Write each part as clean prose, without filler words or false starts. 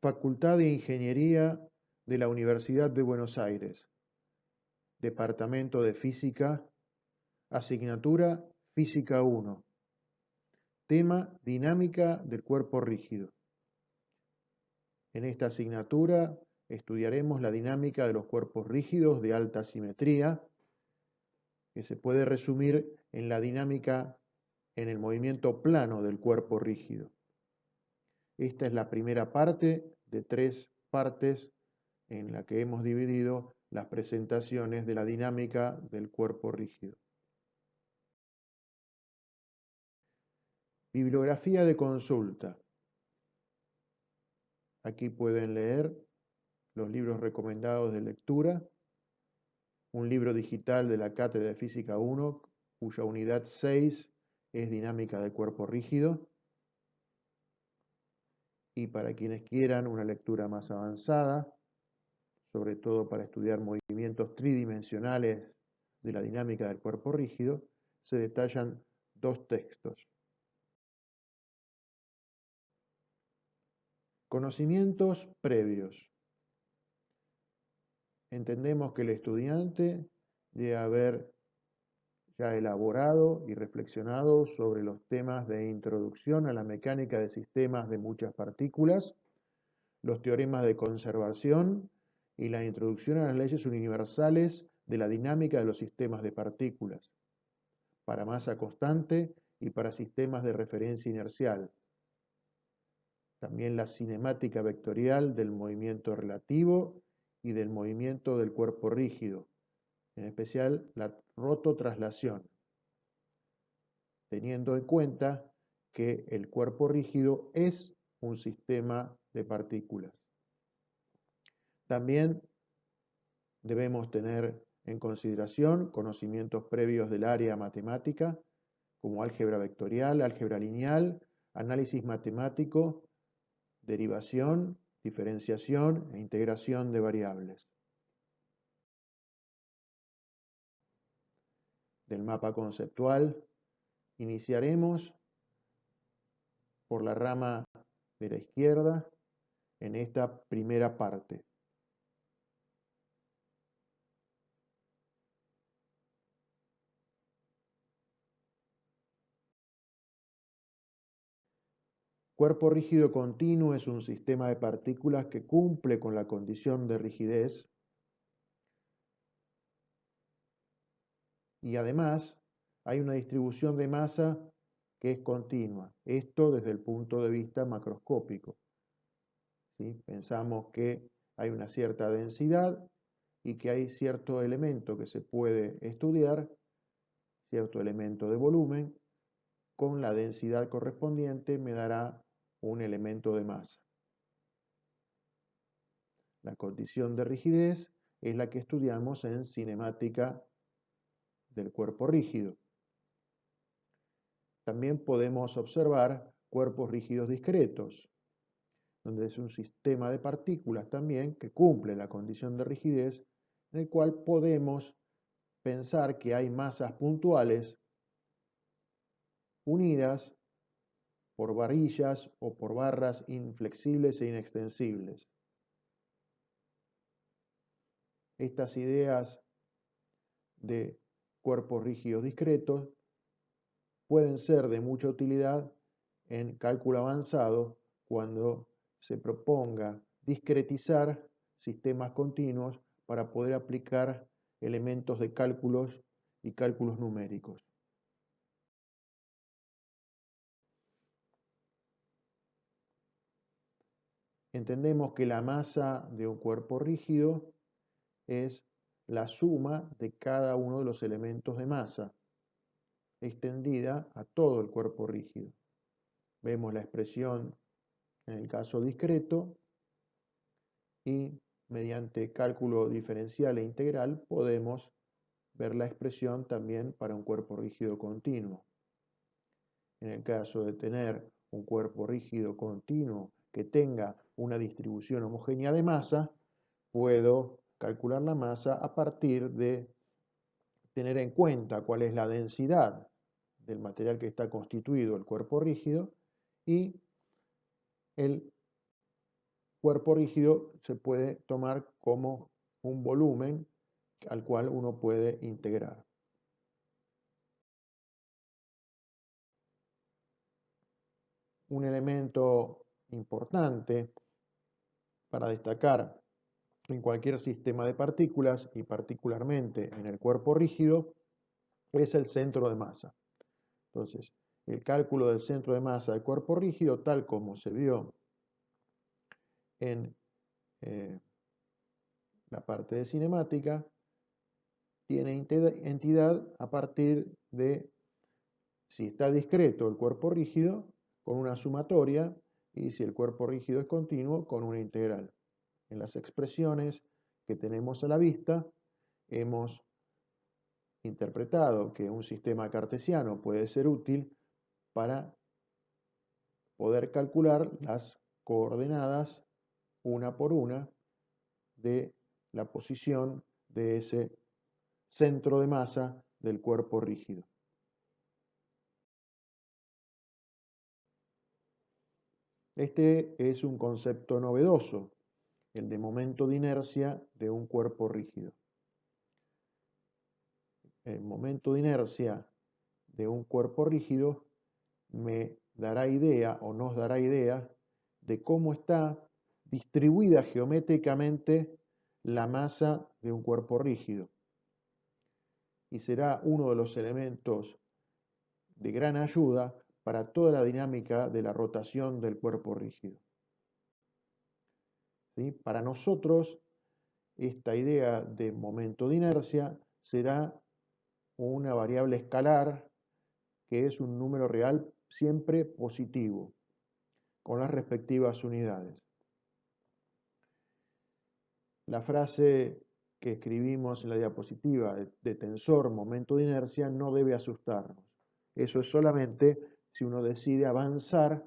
Facultad de Ingeniería de la Universidad de Buenos Aires, Departamento de Física, asignatura Física 1, tema Dinámica del cuerpo rígido. En esta asignatura estudiaremos la dinámica de los cuerpos rígidos de alta simetría, que se puede resumir en la dinámica en el movimiento plano del cuerpo rígido. Esta es la primera parte de 3 partes en la que hemos dividido las presentaciones de la dinámica del cuerpo rígido. Bibliografía de consulta. Aquí pueden leer los libros recomendados de lectura, un libro digital de la Cátedra de Física 1, cuya unidad 6 es dinámica del cuerpo rígido, y para quienes quieran una lectura más avanzada, sobre todo para estudiar movimientos tridimensionales de la dinámica del cuerpo rígido, se detallan 2 textos. Conocimientos previos. Entendemos que el estudiante debe haber ya elaborado y reflexionado sobre los temas de introducción a la mecánica de sistemas de muchas partículas, los teoremas de conservación y la introducción a las leyes universales de la dinámica de los sistemas de partículas, para masa constante y para sistemas de referencia inercial. También la cinemática vectorial del movimiento relativo y del movimiento del cuerpo rígido, en especial la rototraslación, teniendo en cuenta que el cuerpo rígido es un sistema de partículas. También debemos tener en consideración conocimientos previos del área matemática, como álgebra vectorial, álgebra lineal, análisis matemático, derivación, diferenciación e integración de variables. Del mapa conceptual, iniciaremos por la rama de la izquierda en esta primera parte. Cuerpo rígido continuo es un sistema de partículas que cumple con la condición de rigidez y además hay una distribución de masa que es continua. Esto desde el punto de vista macroscópico. ¿Sí? Pensamos que hay una cierta densidad y que hay cierto elemento que se puede estudiar, cierto elemento de volumen, con la densidad correspondiente me dará un elemento de masa. La condición de rigidez es la que estudiamos en cinemática del cuerpo rígido. También podemos observar cuerpos rígidos discretos, donde es un sistema de partículas también que cumple la condición de rigidez, en el cual podemos pensar que hay masas puntuales unidas por varillas o por barras inflexibles e inextensibles. Estas ideas de cuerpos rígidos discretos pueden ser de mucha utilidad en cálculo avanzado cuando se proponga discretizar sistemas continuos para poder aplicar elementos de cálculos y cálculos numéricos. Entendemos que la masa de un cuerpo rígido es la suma de cada uno de los elementos de masa, extendida a todo el cuerpo rígido. Vemos la expresión en el caso discreto y mediante cálculo diferencial e integral podemos ver la expresión también para un cuerpo rígido continuo. En el caso de tener un cuerpo rígido continuo que tenga una distribución homogénea de masa, puedo calcular la masa a partir de tener en cuenta cuál es la densidad del material que está constituido el cuerpo rígido y el cuerpo rígido se puede tomar como un volumen al cual uno puede integrar. Un elemento importante para destacar en cualquier sistema de partículas y particularmente en el cuerpo rígido es el centro de masa. Entonces, el cálculo del centro de masa del cuerpo rígido, tal como se vio en la parte de cinemática, tiene entidad a partir de si está discreto el cuerpo rígido con una sumatoria y si el cuerpo rígido es continuo con una integral. En las expresiones que tenemos a la vista hemos interpretado que un sistema cartesiano puede ser útil para poder calcular las coordenadas una por una de la posición de ese centro de masa del cuerpo rígido. Este es un concepto novedoso, el de momento de inercia de un cuerpo rígido. El momento de inercia de un cuerpo rígido me dará idea o nos dará idea de cómo está distribuida geométricamente la masa de un cuerpo rígido. Y será uno de los elementos de gran ayuda para toda la dinámica de la rotación del cuerpo rígido. ¿Sí? Para nosotros, esta idea de momento de inercia será una variable escalar que es un número real siempre positivo, con las respectivas unidades. La frase que escribimos en la diapositiva de tensor momento de inercia no debe asustarnos. Eso es solamente si uno decide avanzar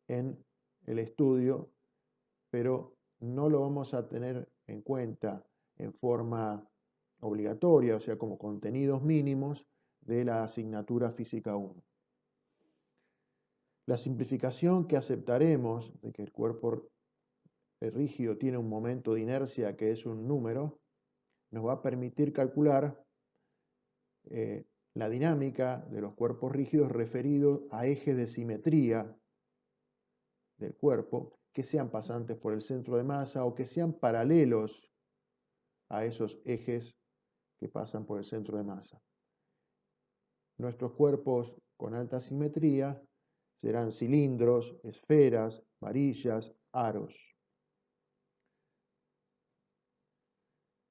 en el estudio, pero no lo vamos a tener en cuenta en forma obligatoria, o sea, como contenidos mínimos de la asignatura Física 1. La simplificación que aceptaremos de que el cuerpo rígido tiene un momento de inercia que es un número, nos va a permitir calcular la dinámica de los cuerpos rígidos referidos a ejes de simetría del cuerpo, que sean pasantes por el centro de masa o que sean paralelos a esos ejes que pasan por el centro de masa. Nuestros cuerpos con alta simetría serán cilindros, esferas, varillas, aros.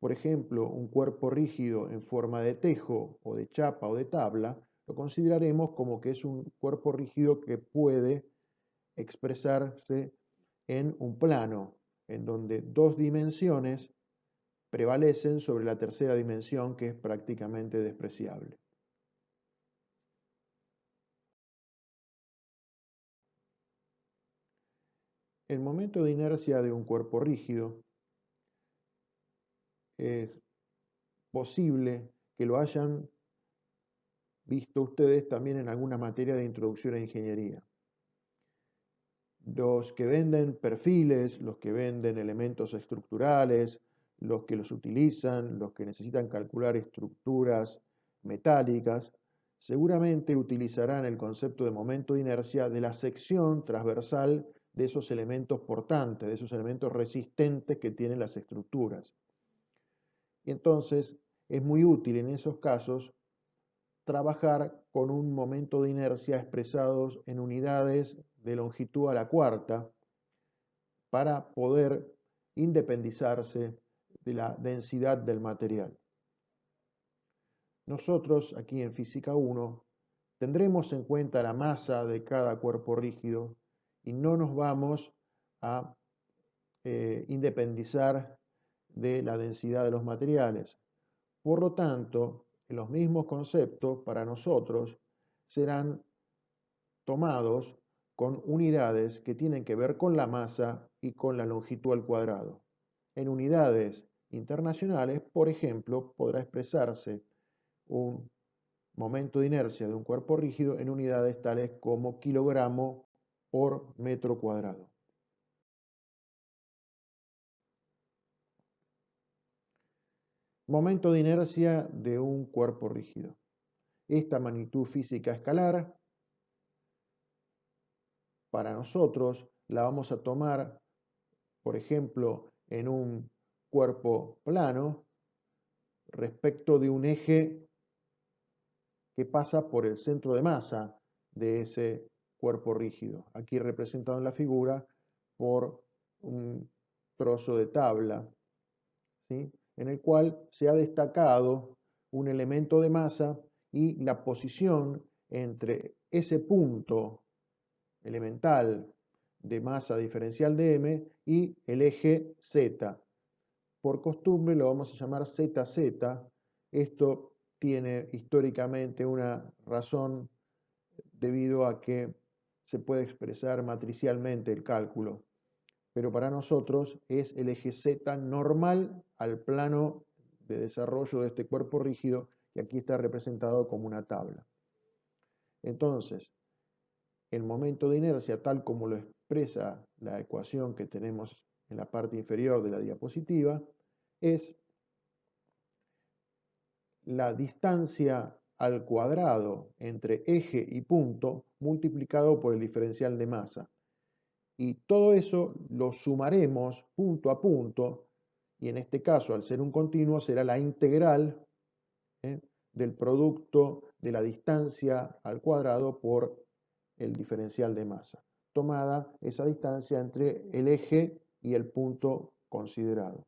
Por ejemplo, un cuerpo rígido en forma de tejo o de chapa o de tabla, lo consideraremos como que es un cuerpo rígido que puede expresarse en un plano, en donde dos dimensiones prevalecen sobre la tercera dimensión, que es prácticamente despreciable. El momento de inercia de un cuerpo rígido es posible que lo hayan visto ustedes también en alguna materia de introducción a ingeniería. Los que venden perfiles, los que venden elementos estructurales, los que los utilizan, los que necesitan calcular estructuras metálicas, seguramente utilizarán el concepto de momento de inercia de la sección transversal de esos elementos portantes, de esos elementos resistentes que tienen las estructuras. Y entonces es muy útil en esos casos trabajar con un momento de inercia expresados en unidades de longitud a la cuarta para poder independizarse de la densidad del material. Nosotros aquí en Física 1 tendremos en cuenta la masa de cada cuerpo rígido y no nos vamos a independizar de la densidad de los materiales. Por lo tanto, los mismos conceptos para nosotros serán tomados con unidades que tienen que ver con la masa y con la longitud al cuadrado. En unidades internacionales, por ejemplo, podrá expresarse un momento de inercia de un cuerpo rígido en unidades tales como kilogramo por metro cuadrado. Momento de inercia de un cuerpo rígido. Esta magnitud física escalar, para nosotros, la vamos a tomar, por ejemplo, en un cuerpo plano, respecto de un eje que pasa por el centro de masa de ese cuerpo rígido. Aquí representado en la figura por un trozo de tabla, ¿sí?, en el cual se ha destacado un elemento de masa y la posición entre ese punto elemental de masa diferencial de m y el eje z. Por costumbre lo vamos a llamar ZZ. Esto tiene históricamente una razón debido a que se puede expresar matricialmente el cálculo, pero para nosotros es el eje Z normal al plano de desarrollo de este cuerpo rígido, que aquí está representado como una tabla. Entonces, el momento de inercia, tal como lo expresa la ecuación que tenemos en la parte inferior de la diapositiva, es la distancia al cuadrado entre eje y punto multiplicado por el diferencial de masa. Y todo eso lo sumaremos punto a punto, y en este caso, al ser un continuo, será la integral del producto de la distancia al cuadrado por el diferencial de masa, tomada esa distancia entre el eje y el punto considerado.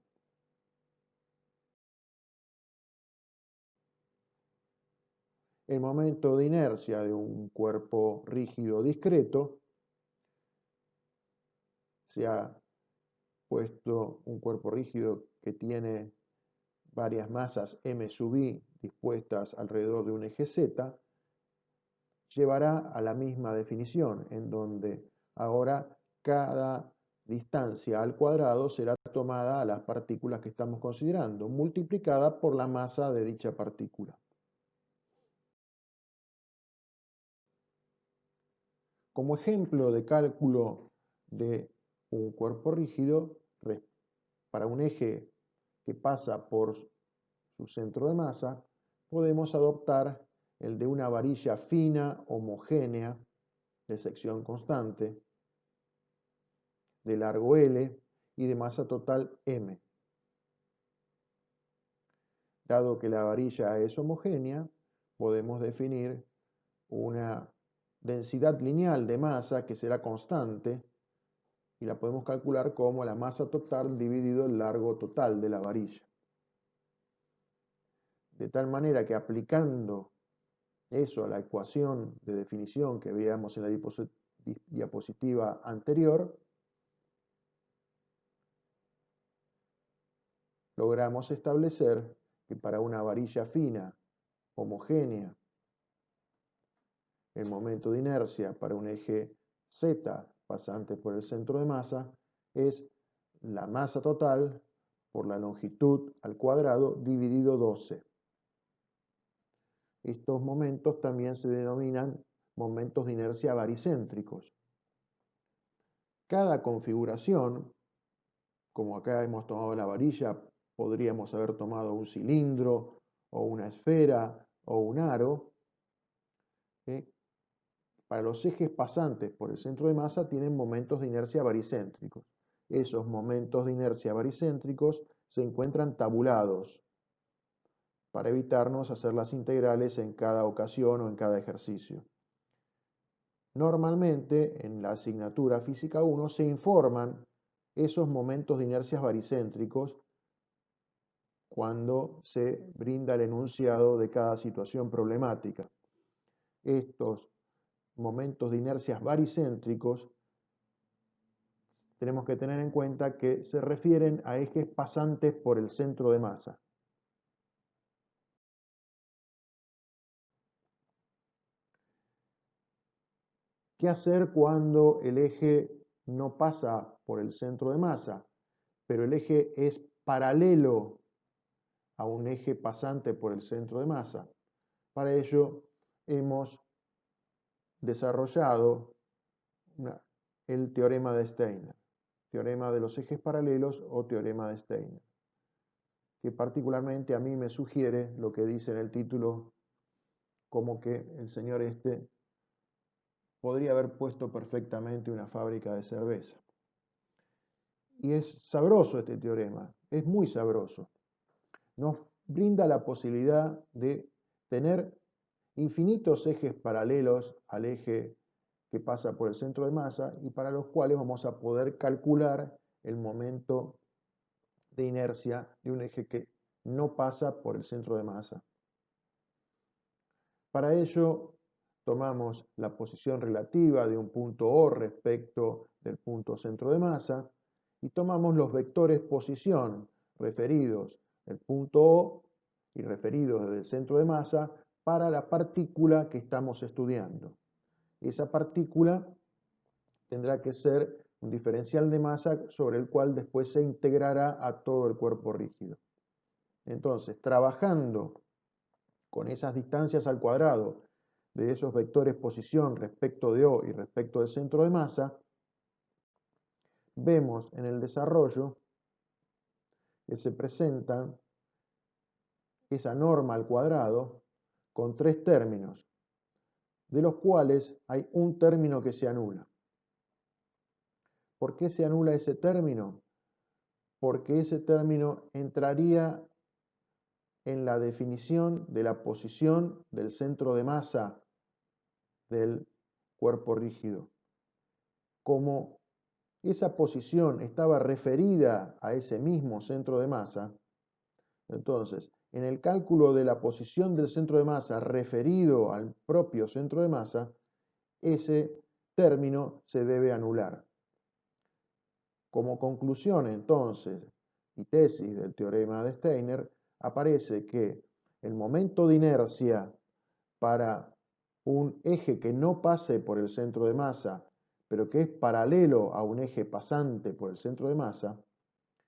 El momento de inercia de un cuerpo rígido discreto, se ha puesto un cuerpo rígido que tiene varias masas m sub i dispuestas alrededor de un eje z, llevará a la misma definición, en donde ahora cada distancia al cuadrado será tomada a las partículas que estamos considerando, multiplicada por la masa de dicha partícula. Como ejemplo de cálculo de un cuerpo rígido, para un eje que pasa por su centro de masa, podemos adoptar el de una varilla fina, homogénea, de sección constante, de largo L y de masa total M. Dado que la varilla es homogénea, podemos definir una densidad lineal de masa que será constante y la podemos calcular como la masa total dividido el largo total de la varilla. De tal manera que aplicando eso a la ecuación de definición que veíamos en la diapositiva anterior, logramos establecer que para una varilla fina, homogénea, el momento de inercia para un eje Z pasante por el centro de masa es la masa total por la longitud al cuadrado dividido 12. Estos momentos también se denominan momentos de inercia baricéntricos. Cada configuración, como acá hemos tomado la varilla, podríamos haber tomado un cilindro o una esfera o un aro. Para los ejes pasantes por el centro de masa tienen momentos de inercia baricéntricos. Esos momentos de inercia baricéntricos se encuentran tabulados para evitarnos hacer las integrales en cada ocasión o en cada ejercicio. Normalmente en la asignatura Física 1 se informan esos momentos de inercias baricéntricos cuando se brinda el enunciado de cada situación problemática. Estos momentos de inercias baricéntricos tenemos que tener en cuenta que se refieren a ejes pasantes por el centro de masa. ¿Qué hacer cuando el eje no pasa por el centro de masa, pero el eje es paralelo a un eje pasante por el centro de masa? Para ello hemos desarrollado el teorema de Steiner, teorema de los ejes paralelos o teorema de Steiner. que particularmente a mí me sugiere lo que dice en el título, como que el señor este podría haber puesto perfectamente una fábrica de cerveza. Y es sabroso este teorema, es muy sabroso. Nos brinda la posibilidad de tener infinitos ejes paralelos al eje que pasa por el centro de masa y para los cuales vamos a poder calcular el momento de inercia de un eje que no pasa por el centro de masa. Para ello, tomamos la posición relativa de un punto O respecto del punto centro de masa y tomamos los vectores posición referidos del punto O y referidos desde el centro de masa para la partícula que estamos estudiando. Esa partícula tendrá que ser un diferencial de masa sobre el cual después se integrará a todo el cuerpo rígido. Entonces, trabajando con esas distancias al cuadrado de esos vectores posición respecto de O y respecto del centro de masa, vemos en el desarrollo que se presentan esa norma al cuadrado con tres términos, de los cuales hay un término que se anula. ¿Por qué se anula ese término? Porque ese término entraría en la definición de la posición del centro de masa del cuerpo rígido. Como esa posición estaba referida a ese mismo centro de masa, entonces, en el cálculo de la posición del centro de masa referido al propio centro de masa, ese término se debe anular. Como conclusión, entonces, y tesis del teorema de Steiner, aparece que el momento de inercia para un eje que no pase por el centro de masa, pero que es paralelo a un eje pasante por el centro de masa,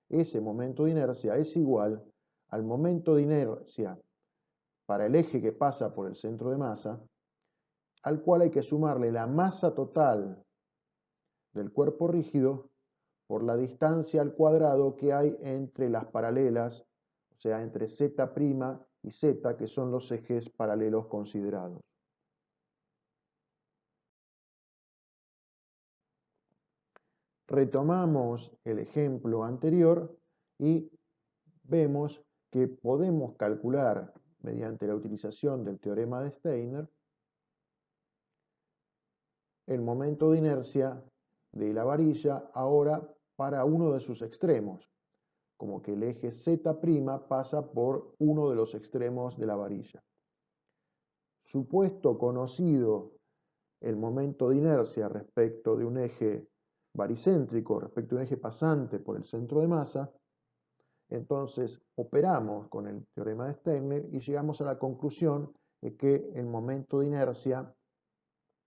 ese momento de inercia es igual al momento de inercia para el eje que pasa por el centro de masa, al cual hay que sumarle la masa total del cuerpo rígido por la distancia al cuadrado que hay entre las paralelas, o sea, entre Z' y Z, que son los ejes paralelos considerados. Retomamos el ejemplo anterior y vemos que podemos calcular, mediante la utilización del teorema de Steiner, el momento de inercia de la varilla ahora para uno de sus extremos, como que el eje Z' pasa por uno de los extremos de la varilla. Supuesto conocido el momento de inercia respecto de un eje baricéntrico, respecto de un eje pasante por el centro de masa, entonces operamos con el teorema de Steiner y llegamos a la conclusión de que el momento de inercia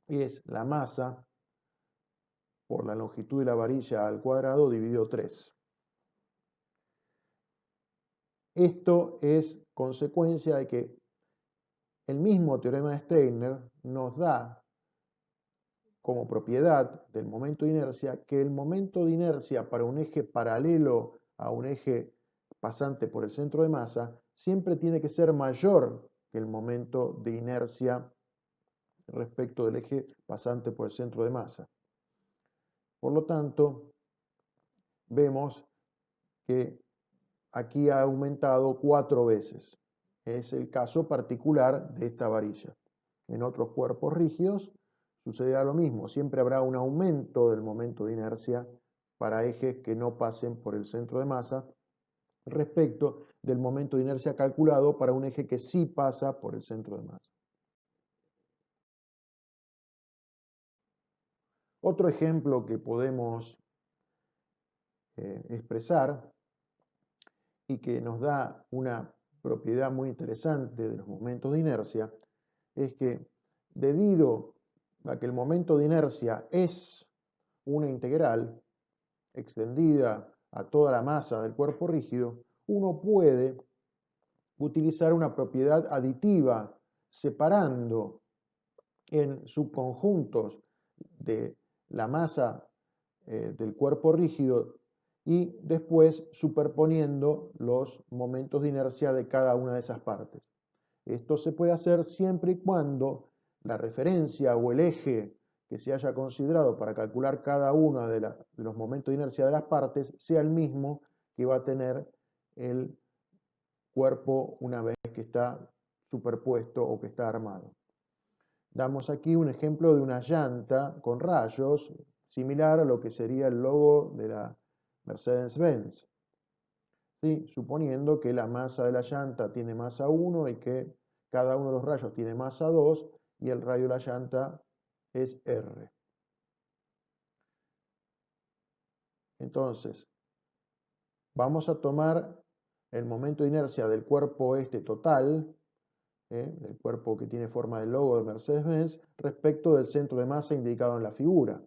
es la masa por la longitud de la varilla al cuadrado dividido 3. Esto es consecuencia de que el mismo teorema de Steiner nos da como propiedad del momento de inercia que el momento de inercia para un eje paralelo a un eje pasante por el centro de masa siempre tiene que ser mayor que el momento de inercia respecto del eje pasante por el centro de masa. Por lo tanto, vemos que aquí ha aumentado 4 veces. Es el caso particular de esta varilla. En otros cuerpos rígidos sucederá lo mismo. Siempre habrá un aumento del momento de inercia para ejes que no pasen por el centro de masa respecto del momento de inercia calculado para un eje que sí pasa por el centro de masa. Otro ejemplo que podemos expresar y que nos da una propiedad muy interesante de los momentos de inercia es que debido a que el momento de inercia es una integral extendida a toda la masa del cuerpo rígido, uno puede utilizar una propiedad aditiva separando en subconjuntos de la masa del cuerpo rígido y después superponiendo los momentos de inercia de cada una de esas partes. Esto se puede hacer siempre y cuando la referencia o el eje que se haya considerado para calcular cada uno de los momentos de inercia de las partes sea el mismo que va a tener el cuerpo una vez que está superpuesto o que está armado. Damos aquí un ejemplo de una llanta con rayos, similar a lo que sería el logo de la Mercedes-Benz. ¿Sí? Suponiendo que la masa de la llanta tiene masa 1 y que cada uno de los rayos tiene masa 2 y el radio de la llanta es R. Entonces, vamos a tomar el momento de inercia del cuerpo este total, el cuerpo que tiene forma de logo de Mercedes-Benz, respecto del centro de masa indicado en la figura.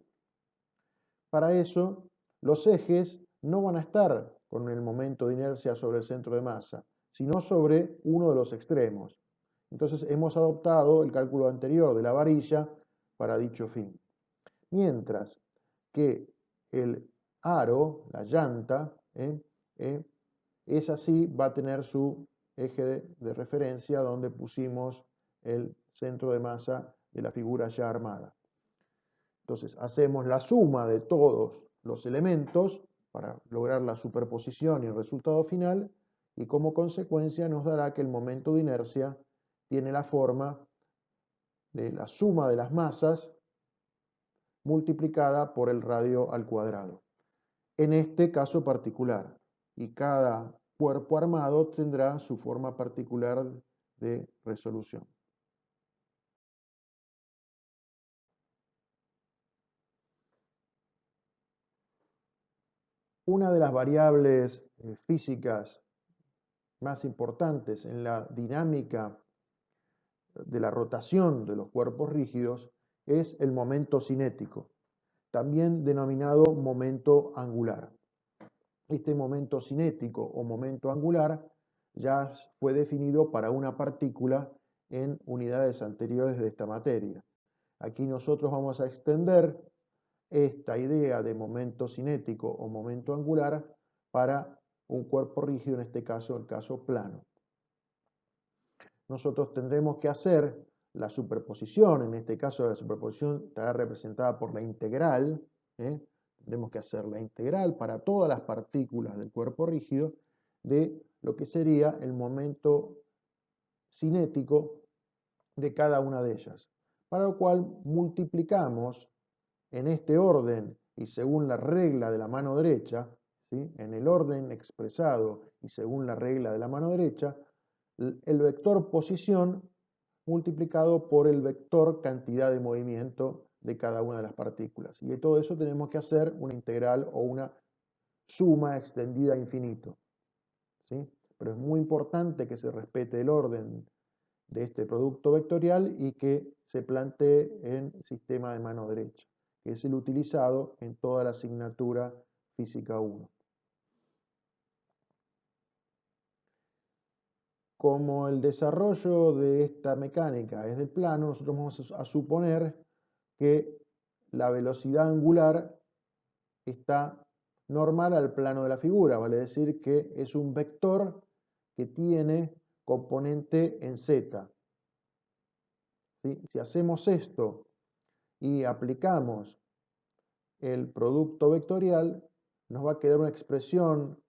Para eso, los ejes no van a estar con el momento de inercia sobre el centro de masa, sino sobre uno de los extremos. Entonces hemos adoptado el cálculo anterior de la varilla para dicho fin. Mientras que el aro, la llanta, es así, va a tener su eje de referencia donde pusimos el centro de masa de la figura ya armada. Entonces hacemos la suma de todos los elementos para lograr la superposición y el resultado final, y como consecuencia nos dará que el momento de inercia tiene la forma de la suma de las masas multiplicada por el radio al cuadrado. En este caso particular, y cada cuerpo armado tendrá su forma particular de resolución. Una de las variables físicas más importantes en la dinámica de la rotación de los cuerpos rígidos es el momento cinético, también denominado momento angular. Este momento cinético o momento angular ya fue definido para una partícula en unidades anteriores de esta materia. Aquí nosotros vamos a extender esta idea de momento cinético o momento angular para un cuerpo rígido, en este caso el caso plano. Nosotros tendremos que hacer la superposición, en este caso la superposición estará representada por la integral, tendremos que hacer la integral para todas las partículas del cuerpo rígido de lo que sería el momento cinético de cada una de ellas, para lo cual multiplicamos en este orden y según la regla de la mano derecha, ¿sí? En el orden expresado y según la regla de la mano derecha, el vector posición multiplicado por el vector cantidad de movimiento de cada una de las partículas. Y de todo eso tenemos que hacer una integral o una suma extendida a infinito, ¿sí? Pero es muy importante que se respete el orden de este producto vectorial y que se plantee en sistema de mano derecha, que es el utilizado en toda la asignatura Física 1. Como el desarrollo de esta mecánica es del plano, nosotros vamos a suponer que la velocidad angular está normal al plano de la figura, vale decir que es un vector que tiene componente en z. ¿Sí? Si hacemos esto y aplicamos el producto vectorial, nos va a quedar una expresión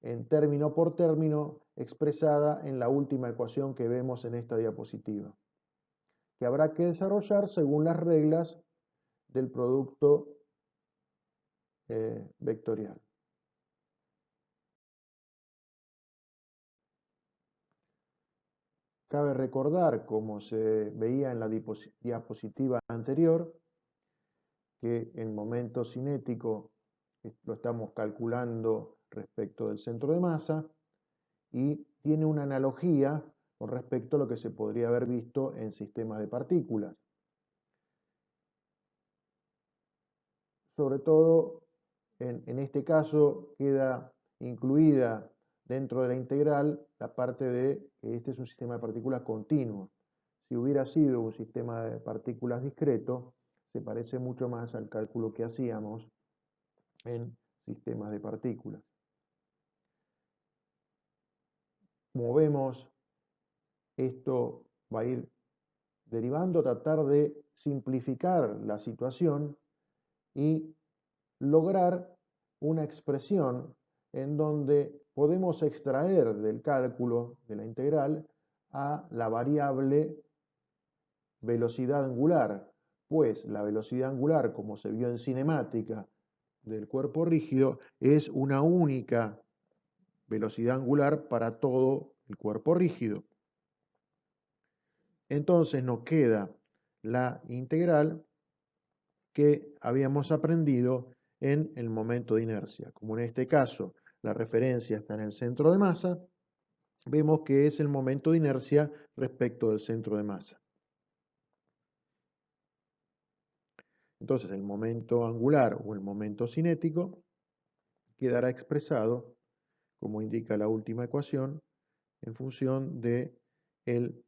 en término por término expresada en la última ecuación que vemos en esta diapositiva, que habrá que desarrollar según las reglas del producto vectorial. Cabe recordar, como se veía en la diapositiva anterior, que el momento cinético lo estamos calculando respecto del centro de masa y tiene una analogía con respecto a lo que se podría haber visto en sistemas de partículas. Sobre todo, en este caso queda incluida dentro de la integral la parte de que este es un sistema de partículas continuo. Si hubiera sido un sistema de partículas discreto, se parece mucho más al cálculo que hacíamos en sistemas de partículas. Como vemos, esto va a ir derivando, tratar de simplificar la situación y lograr una expresión en donde podemos extraer del cálculo de la integral a la variable velocidad angular, pues la velocidad angular, como se vio en cinemática del cuerpo rígido, es una única velocidad angular para todo el cuerpo rígido. Entonces nos queda la integral que habíamos aprendido en el momento de inercia. Como en este caso la referencia está en el centro de masa, vemos que es el momento de inercia respecto del centro de masa. Entonces el momento angular o el momento cinético quedará expresado, como indica la última ecuación, en función de el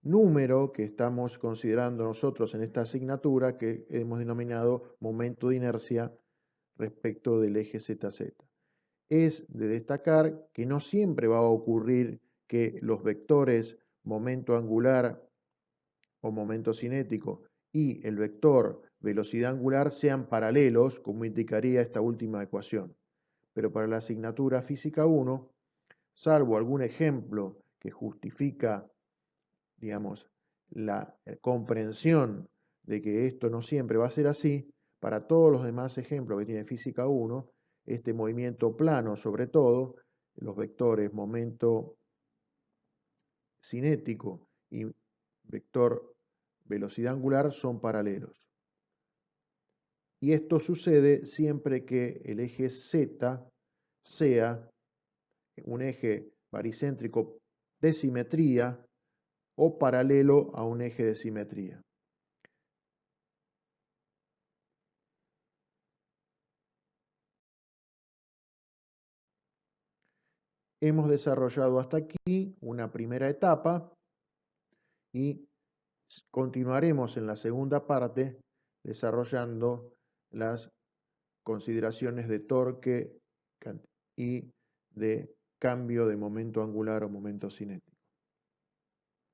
número que estamos considerando nosotros en esta asignatura que hemos denominado momento de inercia respecto del eje ZZ. Es de destacar que no siempre va a ocurrir que los vectores momento angular o momento cinético y el vector velocidad angular sean paralelos, como indicaría esta última ecuación. Pero para la asignatura Física 1, salvo algún ejemplo que justifica, digamos, la comprensión de que esto no siempre va a ser así, para todos los demás ejemplos que tiene Física 1, este movimiento plano, sobre todo, los vectores momento cinético y vector velocidad angular son paralelos. Y esto sucede siempre que el eje Z sea un eje baricéntrico de simetría o paralelo a un eje de simetría. Hemos desarrollado hasta aquí una primera etapa y continuaremos en la segunda parte desarrollando las consideraciones de torque y de cambio de momento angular o momento cinético.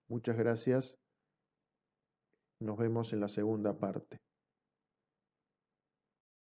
Muchas gracias. Nos vemos en la segunda parte.